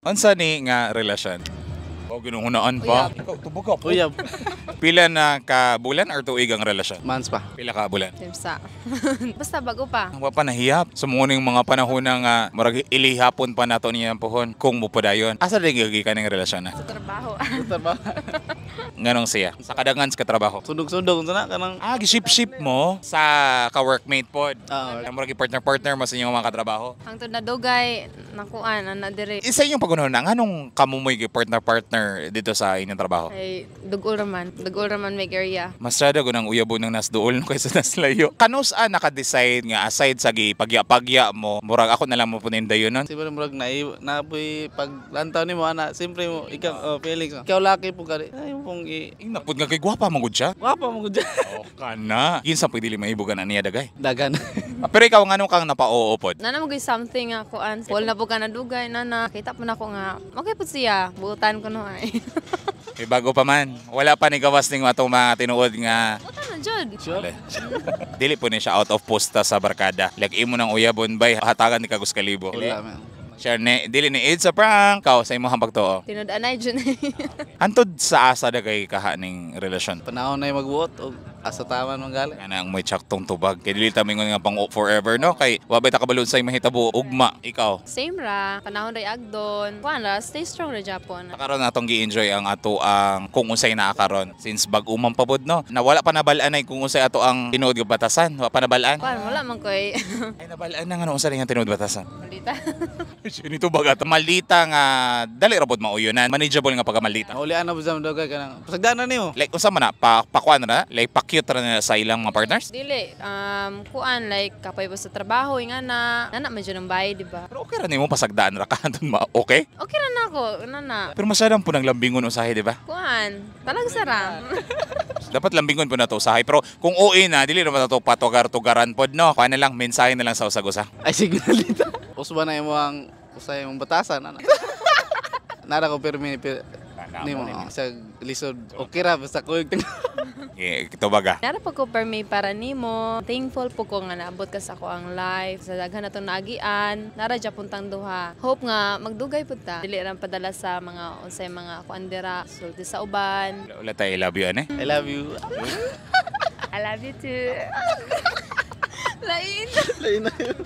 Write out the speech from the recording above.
Unsa ni nga relasyon? O ginuhunaan pa. Ikaw tubog ka po. Uyab. Pila na ka bulan or tuig ang relasyon? Months pa. Pila ka bulan? Timsa. Basta bago pa. Ang pa nahiyap. Sumuning mga panahon nga murag ilihapon pa nato niya ang puhon kung mupadayon. Asa rin gigi ka ng relasyon na? Sa trabaho. Nganong siya? Sa kadangan sa katrabaho. Sundog-sundog na kanang Giship-ship mo sa ka-workmate pod. Ang murag partner-partner mo sa inyong mga katrabaho. Hangtod na dugay nakuan ana dire. Isa yung pagunahon na nganong kamumoy gi partner-partner dito sa inyong trabaho? Ay dugol raman may area. Masada ko ng uyabo ng nasduol no kaysa naslayo. Kanus naka-decide nga aside sa gipagya-pagya mo, murag ako na lang mo punin dayon nun. Siyempre murag napoy pag lantaw nimo ana, siyempre mo ikaw Felix. Ikaw laki po kali. Ay pong Napud nga kay gwapa man gud siya. Wapa mo gud. Oh, kana. Kinsa pwede li maibugan na niya dagay. Dagan. Pero ikaw nganong kang napao pod? Nana mo something ako an. Wall na po ka na dugay nana. Kita po na ako nga. Okay po siya. Buutan ko no ay. Bago pa man. Wala pa ni gawas ning atong mga tinuod nga Buutan na jud. Sure. dili po ni siya out of posta sa barkada. Like imo ng uyabon bay hatagan ni Kagus Kalibo. Wala man. Share ni dili ni Id sa prank kaw sa imong pagtuo. Tinud-anay jud. Antod sa asa dagay kaha ning relasyon. Panahon na magbuot og asa taman man gali. Kana ang may tsaktong tubag. Kay dili ta mingon nga pang forever no kay wabay ta kabalod sa mahitabo ugma ikaw. Same ra. Panahon ray agdon. Kuan ra stay strong ra Japon. Karon natong gi-enjoy ang ato ang kung unsay naa karon since bag-umang pabod no. Na wala pa nabalaan ay kung unsay ato ang tinuod nga batasan. Wala pa nabalaan. Kuan wala man koy Ay nabalaan na nga no unsay nga tinuod batasan. malita. Nito baga maldita nga dali ra pod mauyonan. Manageable nga pagkamaldita. Naulian na po sa dugay kanang pasagdanan nimo. Like unsa man na pakuan na like pa-cute ra na sa ilang mga partners. Dili kuan like kapay ba sa trabaho nga na nana man jud ang bayad di ba? Pero okay ra nimo pasagdaan ra ka andun ma okay? Okay ra na ako nana. Pero masyadong po nang lambingon usahay, di ba? Kuan talag sara. Dapat lambingon po na to usahay. Pero kung OA na, dili naman na to patugar-tugaran pod, no? Kaya na lang, mensahe na lang sa usag-usa. Ay signal dito. Usba na imo ang usay mong batasan ana. Nara ko permi nimo sa lisod. Okay ra basta ko Ito baga. Nara pa ko permi para nimo. Thankful po ko nga naabot ka sa ako ang life. Sa daghan na itong naagian. Nara dya puntang duha. Hope nga magdugay po ta. Dili ram padala sa mga unsay mga kuandira. Sulti sa uban. Wala tayo, I love you, ane? I love you. I love you too. Lain. Lain na yun.